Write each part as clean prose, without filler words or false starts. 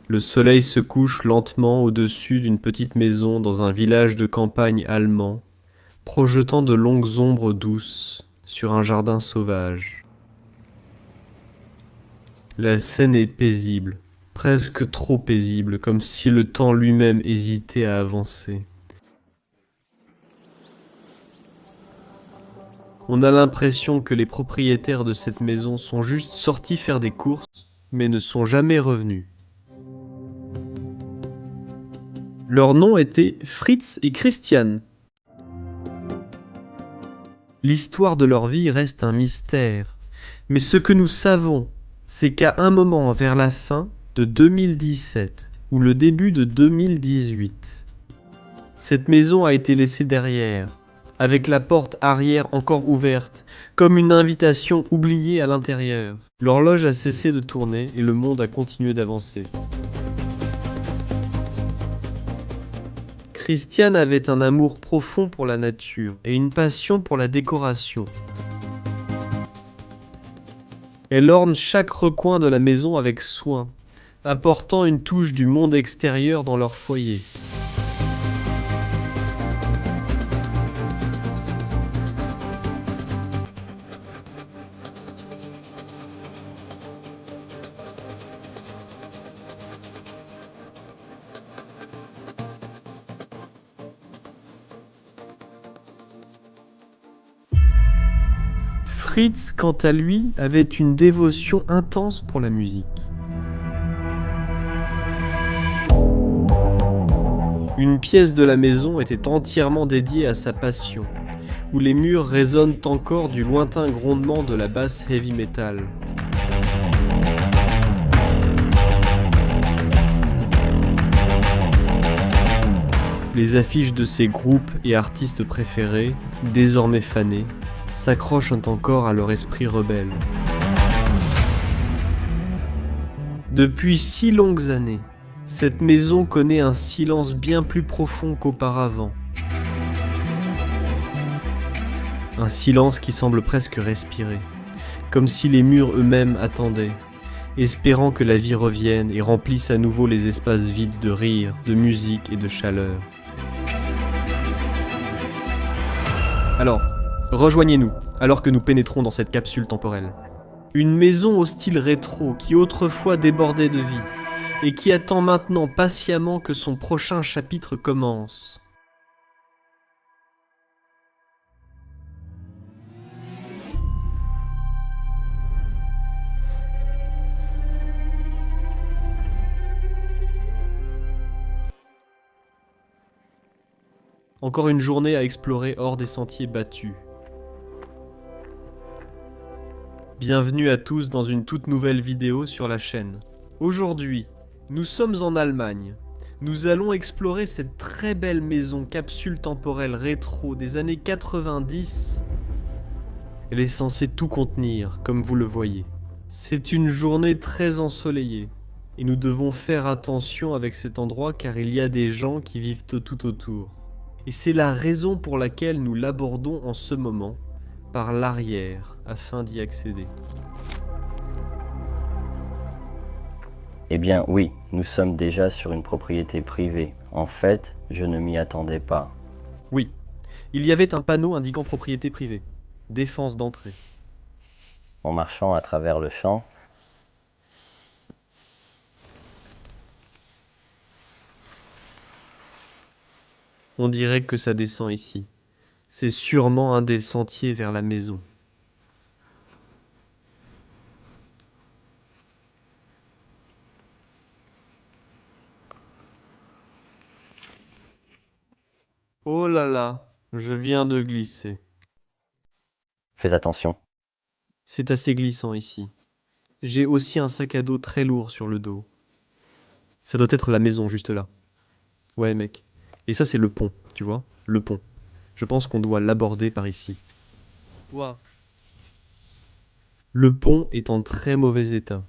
Le soleil se couche lentement au-dessus d'une petite maison dans un village de campagne allemand, projetant de longues ombres douces sur un jardin sauvage. La scène est paisible, presque trop paisible, comme si le temps lui-même hésitait à avancer. On a l'impression que les propriétaires de cette maison sont juste sortis faire des courses, mais ne sont jamais revenus. Leurs noms étaient Fritz et Christian. L'histoire de leur vie reste un mystère. Mais ce que nous savons, c'est qu'à un moment vers la fin de 2017 ou le début de 2018, cette maison a été laissée derrière, avec la porte arrière encore ouverte, comme une invitation oubliée à l'intérieur. L'horloge a cessé de tourner et le monde a continué d'avancer. Christiane avait un amour profond pour la nature et une passion pour la décoration. Elle orne chaque recoin de la maison avec soin, apportant une touche du monde extérieur dans leur foyer. Fritz, quant à lui, avait une dévotion intense pour la musique. Une pièce de la maison était entièrement dédiée à sa passion, où les murs résonnent encore du lointain grondement de la basse heavy metal. Les affiches de ses groupes et artistes préférés, désormais fanés, s'accrochent encore à leur esprit rebelle. Depuis si longues années, cette maison connaît un silence bien plus profond qu'auparavant. Un silence qui semble presque respirer, comme si les murs eux-mêmes attendaient, espérant que la vie revienne et remplisse à nouveau les espaces vides de rire, de musique et de chaleur. Alors, rejoignez-nous, alors que nous pénétrons dans cette capsule temporelle. Une maison au style rétro qui autrefois débordait de vie, et qui attend maintenant patiemment que son prochain chapitre commence. Encore une journée à explorer hors des sentiers battus. Bienvenue à tous dans une toute nouvelle vidéo sur la chaîne. Aujourd'hui, nous sommes en Allemagne. Nous allons explorer cette très belle maison capsule temporelle rétro des années 90. Elle est censée tout contenir, comme vous le voyez. C'est une journée très ensoleillée, et nous devons faire attention avec cet endroit car il y a des gens qui vivent tout autour. Et c'est la raison pour laquelle nous l'abordons en ce moment, par l'arrière, afin d'y accéder. Eh bien oui, nous sommes déjà sur une propriété privée. En fait, je ne m'y attendais pas. Oui, il y avait un panneau indiquant propriété privée. Défense d'entrée. En marchant à travers le champ, On dirait que ça descend ici. C'est sûrement un des sentiers vers la maison. Oh là là, je viens de glisser. fais attention. C'est assez glissant ici. J'ai aussi un sac à dos très lourd sur le dos. Ça doit être la maison juste là. Ouais mec. Et ça c'est le pont, tu vois? Le pont. Je pense qu'on doit l'aborder par ici. Ouah. Le pont est en très mauvais état.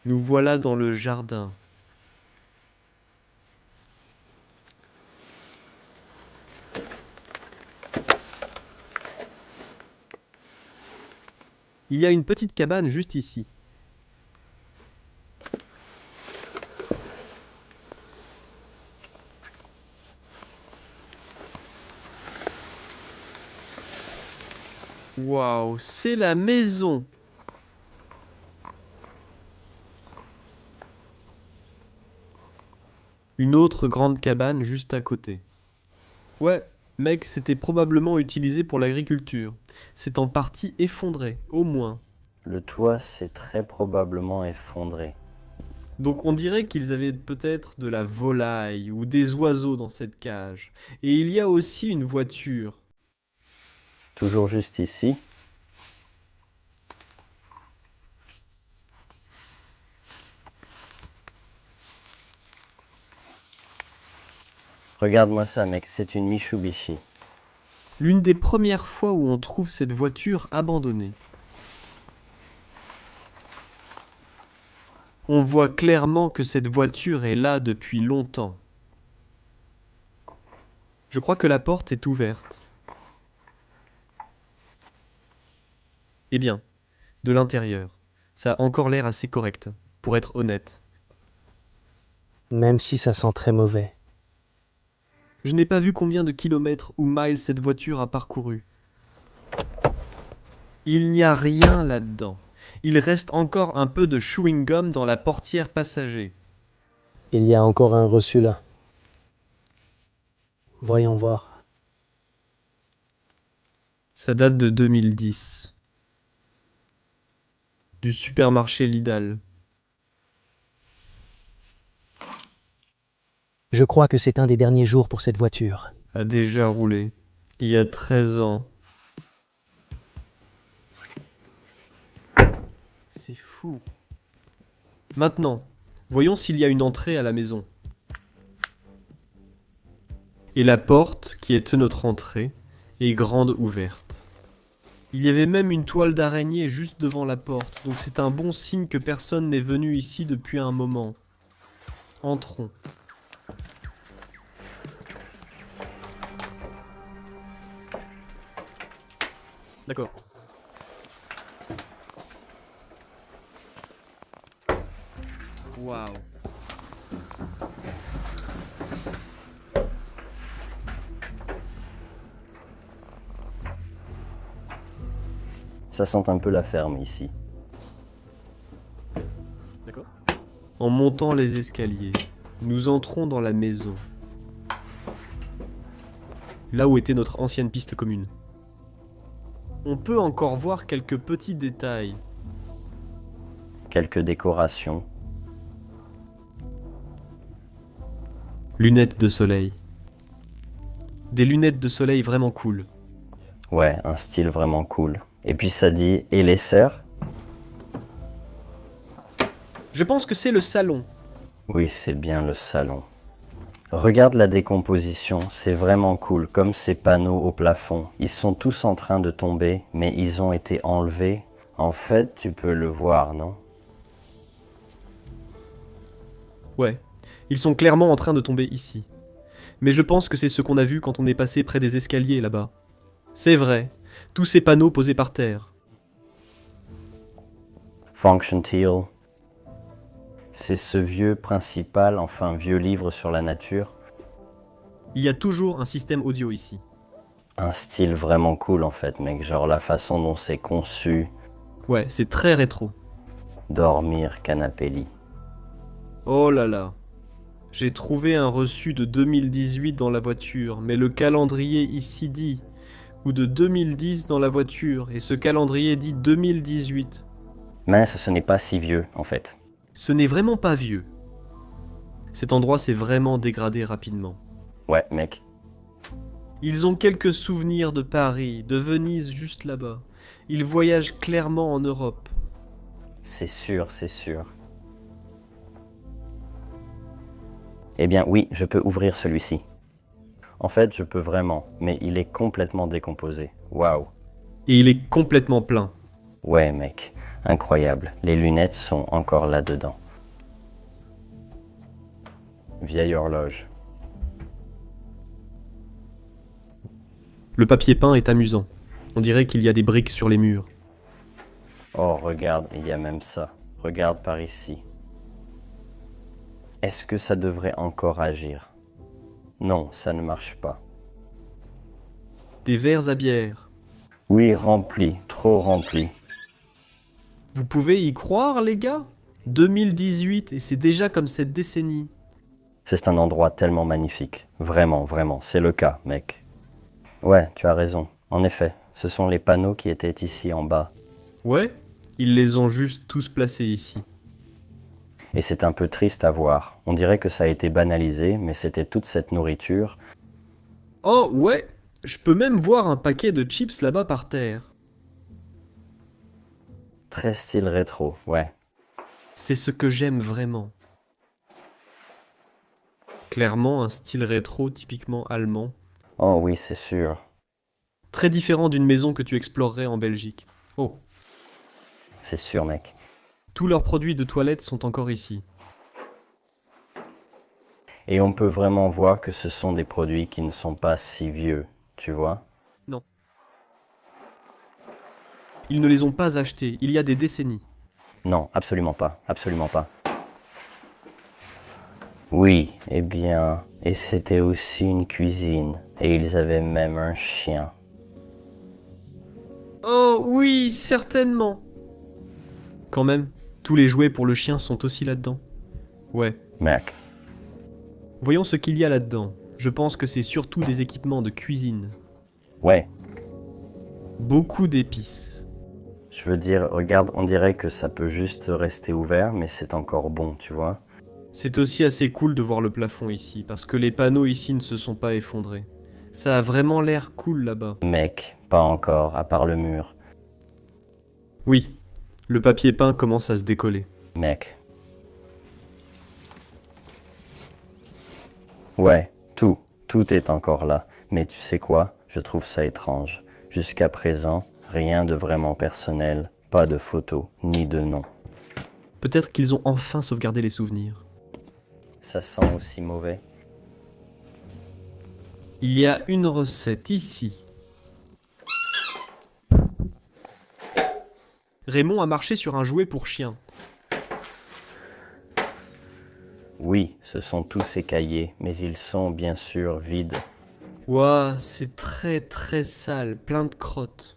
Nous voilà dans le jardin. Il y a une petite cabane juste ici. Waouh, c'est la maison! Une autre grande cabane juste à côté. Ouais, mec, c'était probablement utilisé pour l'agriculture. C'est en partie effondré, au moins. Le toit s'est très probablement effondré. Donc on dirait qu'ils avaient peut-être de la volaille ou des oiseaux dans cette cage. Et il y a aussi une voiture. Toujours juste ici. Regarde-moi ça, mec, c'est une Mitsubishi. L'une des premières fois où on trouve cette voiture abandonnée. On voit clairement que cette voiture est là depuis longtemps. Je crois que la porte est ouverte. Eh bien, de l'intérieur, ça a encore l'air assez correct, pour être honnête. Même si ça sent très mauvais. Je n'ai pas vu combien de kilomètres ou miles cette voiture a parcouru. Il n'y a rien là-dedans. Il reste encore un peu de chewing-gum dans la portière passager. Il y a encore un reçu là. Voyons voir. Ça date de 2010. Du supermarché Lidl. Je crois que c'est un des derniers jours pour cette voiture. A déjà roulé. Il y a 13 ans. C'est fou. Maintenant, voyons s'il y a une entrée à la maison. Et la porte, qui est notre entrée, est grande ouverte. Il y avait même une toile d'araignée juste devant la porte, donc c'est un bon signe que personne n'est venu ici depuis un moment. Entrons. D'accord. Waouh. Ça sent un peu la ferme ici. D'accord. En montant les escaliers, nous entrons dans la maison. Là où était notre ancienne piste commune. On peut encore voir quelques petits détails. Quelques décorations. Lunettes de soleil. Des lunettes de soleil vraiment cool. Ouais, un style vraiment cool. Et puis ça dit, et les sœurs? Je pense que c'est le salon. Oui, c'est bien le salon. Regarde la décomposition, c'est vraiment cool, comme ces panneaux au plafond. Ils sont tous en train de tomber, mais ils ont été enlevés. En fait, tu peux le voir, non? Ouais, ils sont clairement en train de tomber ici. Mais je pense que c'est ce qu'on a vu quand on est passé près des escaliers là-bas. C'est vrai, tous ces panneaux posés par terre. Function Teal. C'est ce vieux principal, enfin vieux livre sur la nature. Il y a toujours un système audio ici. Un style vraiment cool en fait, mec. Genre la façon dont c'est conçu. Ouais, c'est très rétro. Dormir, canapé lit. Oh là là. J'ai trouvé un reçu de 2018 dans la voiture, mais le calendrier ici dit, ou de 2010 dans la voiture, et ce calendrier dit 2018. Mince, ce n'est pas si vieux en fait. Ce n'est vraiment pas vieux. Cet endroit s'est vraiment dégradé rapidement. Ouais, mec. Ils ont quelques souvenirs de Paris, de Venise juste là-bas. Ils voyagent clairement en Europe. C'est sûr, c'est sûr. Eh bien oui, je peux ouvrir celui-ci. En fait, je peux vraiment, mais il est complètement décomposé. Waouh. Et il est complètement plein. Ouais, mec. Incroyable. Les lunettes sont encore là-dedans. Vieille horloge. Le papier peint est amusant. On dirait qu'il y a des briques sur les murs. Oh, regarde, il y a même ça. Regarde par ici. Est-ce que ça devrait encore agir? Non, ça ne marche pas. Des verres à bière. Oui, rempli, trop rempli. Vous pouvez y croire, les gars? 2018 et c'est déjà comme cette décennie. C'est un endroit tellement magnifique. Vraiment, vraiment, c'est le cas, mec. Ouais, tu as raison. En effet, ce sont les panneaux qui étaient ici en bas. Ouais, ils les ont juste tous placés ici. Et c'est un peu triste à voir. On dirait que ça a été banalisé, mais c'était toute cette nourriture. Oh ouais, je peux même voir un paquet de chips là-bas par terre. Très style rétro, ouais. C'est ce que j'aime vraiment. Clairement un style rétro typiquement allemand. Oh oui, c'est sûr. Très différent d'une maison que tu explorerais en Belgique. Oh, C'est sûr, mec. tous leurs produits de toilette sont encore ici. Et on peut vraiment voir que ce sont des produits qui ne sont pas si vieux, tu vois? Non. Ils ne les ont pas achetés, il y a des décennies. Non, absolument pas, absolument pas. Oui, eh bien, et c'était aussi une cuisine, et ils avaient même un chien. Oh oui, certainement. Quand même, tous les jouets pour le chien sont aussi là-dedans. Ouais. Mec, Voyons ce qu'il y a là-dedans. Je pense que c'est surtout des équipements de cuisine. ouais, Beaucoup d'épices. je veux dire, regarde, on dirait que ça peut juste rester ouvert, mais c'est encore bon, tu vois? C'est aussi assez cool de voir le plafond ici, parce que les panneaux ici ne se sont pas effondrés. Ça a vraiment l'air cool là-bas. Mec, pas encore, à part le mur. Oui, le papier peint commence à se décoller. Mec. Ouais, tout est encore là. Mais tu sais quoi? Je trouve ça étrange. Jusqu'à présent, rien de vraiment personnel, pas de photos, ni de nom. Peut-être qu'ils ont enfin sauvegardé les souvenirs. Ça sent aussi mauvais. Il y a une recette ici. Raymond a marché sur un jouet pour chien. Oui, ce sont tous ces cahiers, mais ils sont bien sûr vides. Ouah, c'est très très sale, plein de crottes.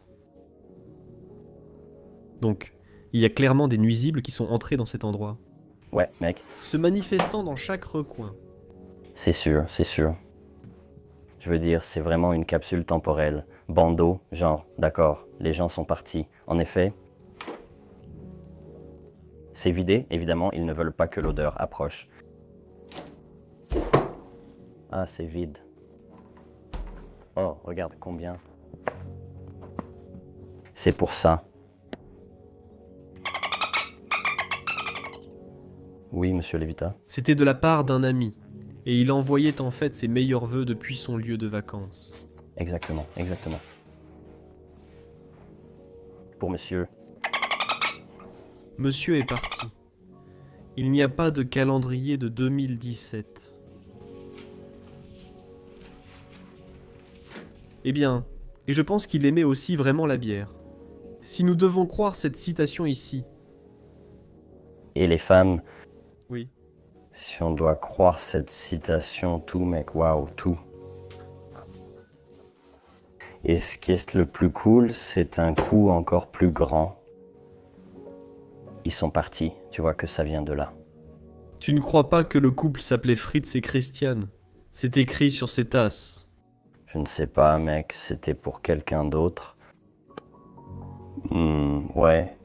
Donc, il y a clairement des nuisibles qui sont entrés dans cet endroit, Ouais, mec, se manifestant dans chaque recoin. c'est sûr, c'est sûr. Je veux dire, c'est vraiment une capsule temporelle. Bandeau, genre, d'accord, les gens sont partis. En effet, c'est vidé, évidemment, ils ne veulent pas que l'odeur approche. Ah, c'est vide. Oh, regarde combien. C'est pour ça. Oui, monsieur Levita. C'était de la part d'un ami, et il envoyait en fait ses meilleurs vœux depuis son lieu de vacances. Exactement, exactement. Pour monsieur. Monsieur est parti. Il n'y a pas de calendrier de 2017. Eh bien, et je pense qu'il aimait aussi vraiment la bière. Si nous devons croire cette citation ici. Et les femmes, Oui. si on doit croire cette citation, tout, mec, waouh, tout. Et ce qui est le plus cool, c'est un coup encore plus grand. Ils sont partis, tu vois que ça vient de là. Tu ne crois pas que le couple s'appelait Fritz et Christiane? C'est écrit sur ces tasses. Je ne sais pas, mec, c'était pour quelqu'un d'autre. Ouais.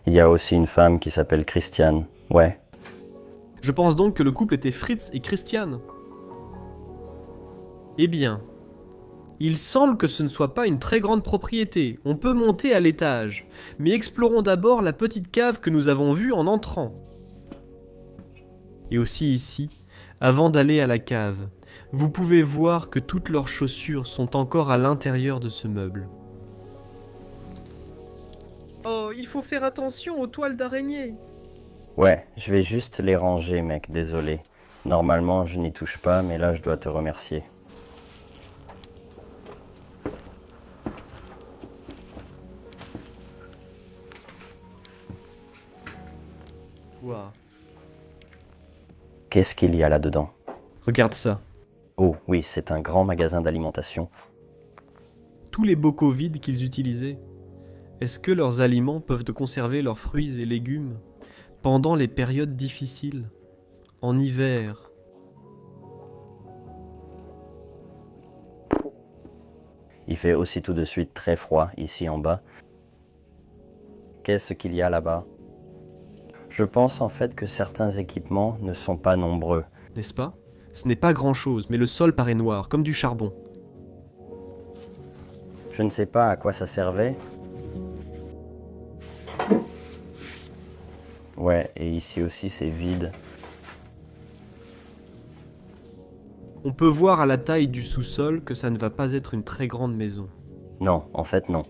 Il y a aussi une femme qui s'appelle Christiane, ouais. Je pense donc que le couple était Fritz et Christiane. Eh bien, il semble que ce ne soit pas une très grande propriété. On peut monter à l'étage. Mais explorons d'abord la petite cave que nous avons vue en entrant. Et aussi ici, avant d'aller à la cave, vous pouvez voir que toutes leurs chaussures sont encore à l'intérieur de ce meuble. Oh, il faut faire attention aux toiles d'araignée. Ouais, je vais juste les ranger, mec, désolé. Normalement, je n'y touche pas, mais là, je dois te remercier. voir. Qu'est-ce qu'il y a là-dedans? Regarde ça. Oh oui, c'est un grand magasin d'alimentation. Tous les bocaux vides qu'ils utilisaient. Est-ce que leurs aliments peuvent conserver leurs fruits et légumes pendant les périodes difficiles, en hiver? Il fait aussi tout de suite très froid ici en bas. Qu'est-ce qu'il y a là-bas? Je pense en fait que certains équipements ne sont pas nombreux. N'est-ce pas? Ce n'est pas grand-chose, mais le sol paraît noir, comme du charbon. Je ne sais pas à quoi ça servait. Ouais, et ici aussi c'est vide. On peut voir à la taille du sous-sol que ça ne va pas être une très grande maison. Non, en fait non.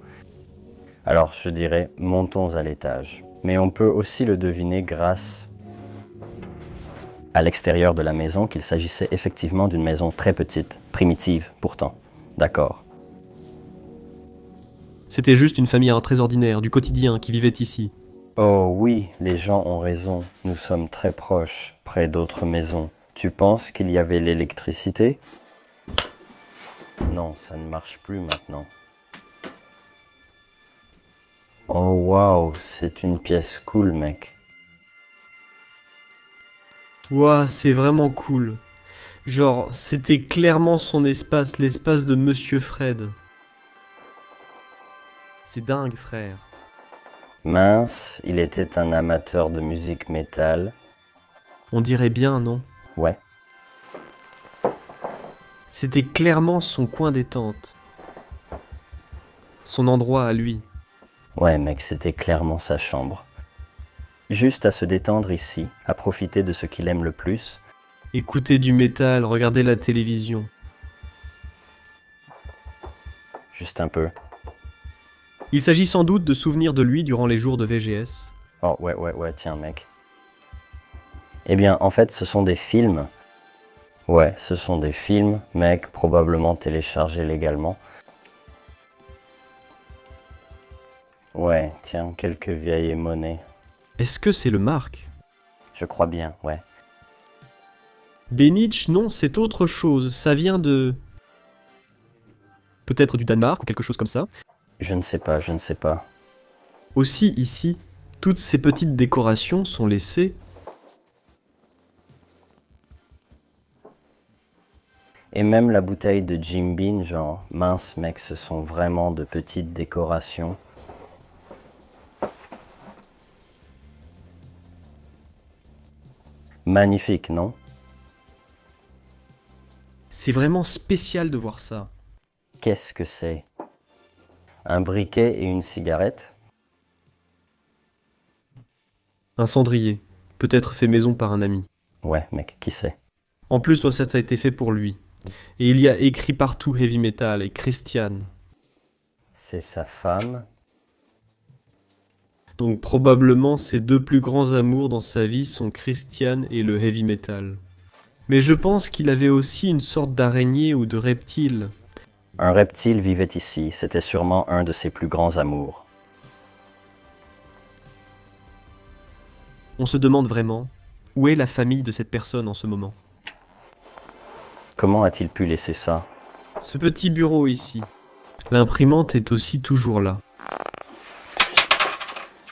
Alors je dirais montons à l'étage. Mais on peut aussi le deviner grâce à l'extérieur de la maison qu'il s'agissait effectivement d'une maison très petite, primitive pourtant. D'accord. C'était juste une famille très ordinaire, du quotidien, qui vivait ici. Oh oui, les gens ont raison. Nous sommes très proches, près d'autres maisons. Tu penses qu'il y avait l'électricité? Non, ça ne marche plus maintenant. Oh waouh, c'est une pièce cool, mec. Ouah, c'est vraiment cool. Genre, c'était clairement son espace, l'espace de Monsieur Fred. C'est dingue, frère. Mince, il était un amateur de musique métal. On dirait bien, non? Ouais. C'était clairement son coin détente. Son endroit à lui. Ouais, mec, c'était clairement sa chambre. Juste à se détendre ici, à profiter de ce qu'il aime le plus. Écouter du métal, regarder la télévision. Juste un peu. Il s'agit sans doute de souvenirs de lui durant les jours de VGS. Oh, ouais, tiens, mec. Eh bien, en fait, ce sont des films. Ouais, ce sont des films, mec, probablement téléchargés légalement. Ouais, tiens, quelques vieilles monnaies. Est-ce que c'est le Mark? Je crois bien, ouais. Benich, non, c'est autre chose. Ça vient de... Peut-être du Danemark ou quelque chose comme ça. Je ne sais pas. Aussi, ici, toutes ces petites décorations sont laissées... Et même la bouteille de Jim Beam, genre, mince mec, ce sont vraiment de petites décorations. Magnifique, non? C'est vraiment spécial de voir ça. Qu'est-ce que c'est? Un briquet et une cigarette? Un cendrier, peut-être fait maison par un ami. Ouais, mec, qui sait? En plus, ça a été fait pour lui. Et il y a écrit partout Heavy Metal et Christian. C'est sa femme. Donc probablement ses deux plus grands amours dans sa vie sont Christian et le Heavy Metal. Mais je pense qu'il avait aussi une sorte d'araignée ou de reptile. Un reptile vivait ici, c'était sûrement un de ses plus grands amours. On se demande vraiment, où est la famille de cette personne en ce moment? Comment a-t-il pu laisser ça? Ce petit bureau ici. L'imprimante est aussi toujours là.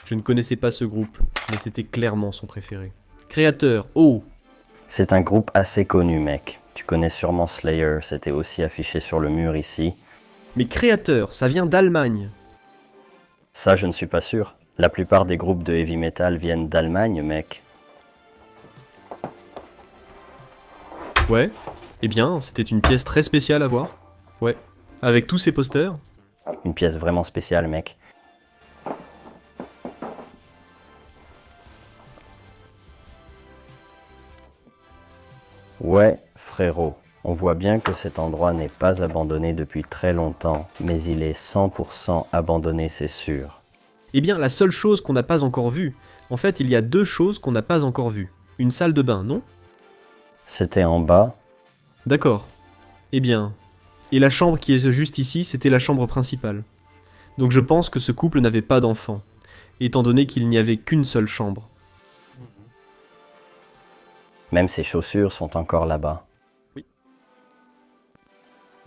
Je ne connaissais pas ce groupe, mais c'était clairement son préféré. Créateur, oh! C'est un groupe assez connu, mec. Tu connais sûrement Slayer, c'était aussi affiché sur le mur ici. Mais créateur, ça vient d'Allemagne. Ça, je ne suis pas sûr. La plupart des groupes de heavy metal viennent d'Allemagne, mec. Ouais, eh bien, c'était une pièce très spéciale à voir. Ouais, avec tous ces posters. Une pièce vraiment spéciale, mec. Ouais, frérot. On voit bien que cet endroit n'est pas abandonné depuis très longtemps, mais il est 100% abandonné, c'est sûr. Eh bien, la seule chose qu'on n'a pas encore vue. En fait, il y a deux choses qu'on n'a pas encore vues. Une salle de bain, non? C'était en bas. D'accord. Eh bien, et la chambre qui est juste ici, c'était la chambre principale. Donc je pense que ce couple n'avait pas d'enfant, étant donné qu'il n'y avait qu'une seule chambre. Même ses chaussures sont encore là-bas.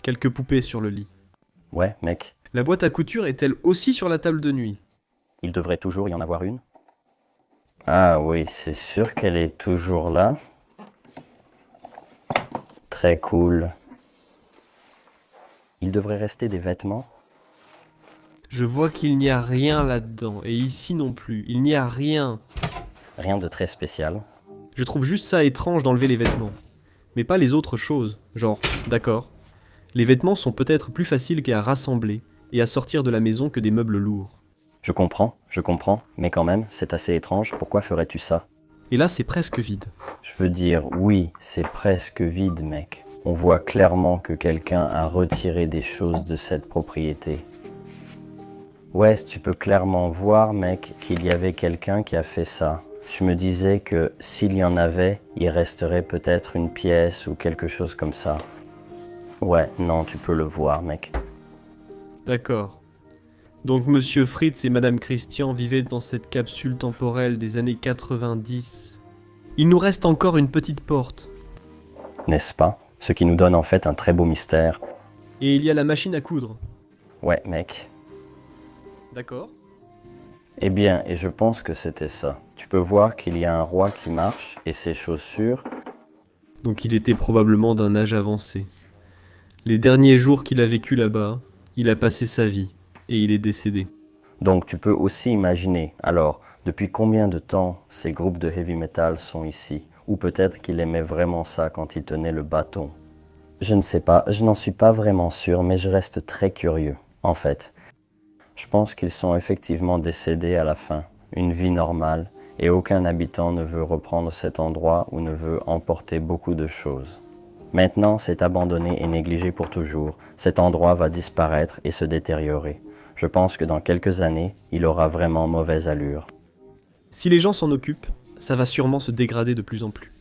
Quelques poupées sur le lit. Ouais, mec, La boîte à couture est-elle aussi sur la table de nuit? il devrait toujours y en avoir une. Ah oui, c'est sûr qu'elle est toujours là. Très cool. Il devrait rester des vêtements. Je vois qu'il n'y a rien là-dedans, et ici non plus. Il n'y a rien. Rien de très spécial. Je trouve juste ça étrange d'enlever les vêtements. Mais pas les autres choses. Genre, d'accord. Les vêtements sont peut-être plus faciles qu'à rassembler et à sortir de la maison que des meubles lourds. Je comprends, mais quand même, c'est assez étrange. Pourquoi ferais-tu ça? Et là, c'est presque vide. Je veux dire, oui, c'est presque vide, mec. On voit clairement que quelqu'un a retiré des choses de cette propriété. Ouais, tu peux clairement voir, mec, qu'il y avait quelqu'un qui a fait ça. Je me disais que s'il y en avait, il resterait peut-être une pièce ou quelque chose comme ça. Ouais, non, tu peux le voir, mec. D'accord. Donc Monsieur Fritz et Madame Christian vivaient dans cette capsule temporelle des années 90. Il nous reste encore une petite porte. N'est-ce pas? Ce qui nous donne en fait un très beau mystère. Et il y a la machine à coudre. Ouais, mec. D'accord. Eh bien, et je pense que c'était ça. Tu peux voir qu'il y a un roi qui marche et ses chaussures. Donc il était probablement d'un âge avancé. Les derniers jours qu'il a vécu là-bas, il a passé sa vie et il est décédé. Donc tu peux aussi imaginer, alors, depuis combien de temps ces groupes de heavy metal sont ici? Ou peut-être qu'il aimait vraiment ça quand il tenait le bâton. Je ne sais pas, je n'en suis pas vraiment sûr, mais je reste très curieux, en fait. Je pense qu'ils sont effectivement décédés à la fin, une vie normale, et aucun habitant ne veut reprendre cet endroit ou ne veut emporter beaucoup de choses. Maintenant, c'est abandonné et négligé pour toujours. Cet endroit va disparaître et se détériorer. Je pense que dans quelques années, il aura vraiment mauvaise allure. Si les gens s'en occupent, ça va sûrement se dégrader de plus en plus.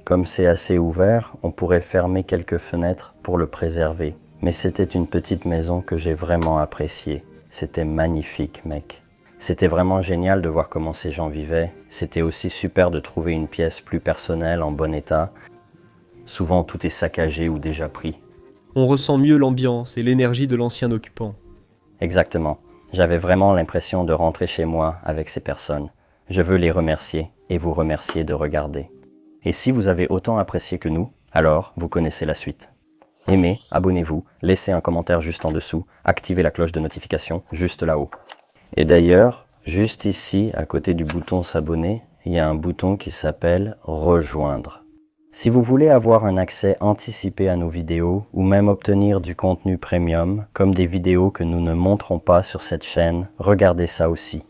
Comme c'est assez ouvert, on pourrait fermer quelques fenêtres pour le préserver. Mais c'était une petite maison que j'ai vraiment appréciée. C'était magnifique, mec. C'était vraiment génial de voir comment ces gens vivaient. C'était aussi super de trouver une pièce plus personnelle, en bon état. Souvent, tout est saccagé ou déjà pris. On ressent mieux l'ambiance et l'énergie de l'ancien occupant. Exactement. J'avais vraiment l'impression de rentrer chez moi avec ces personnes. Je veux les remercier et vous remercier de regarder. Et si vous avez autant apprécié que nous, alors vous connaissez la suite. Aimez, abonnez-vous, laissez un commentaire juste en dessous, activez la cloche de notification juste là-haut. Et d'ailleurs, juste ici, à côté du bouton s'abonner, il y a un bouton qui s'appelle rejoindre. Si vous voulez avoir un accès anticipé à nos vidéos ou même obtenir du contenu premium, comme des vidéos que nous ne montrons pas sur cette chaîne, regardez ça aussi.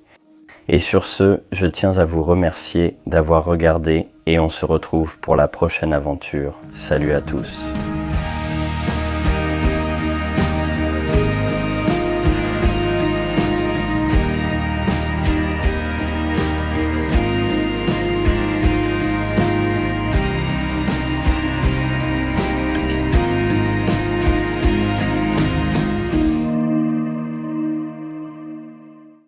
Et sur ce, je tiens à vous remercier d'avoir regardé et on se retrouve pour la prochaine aventure. Salut à tous.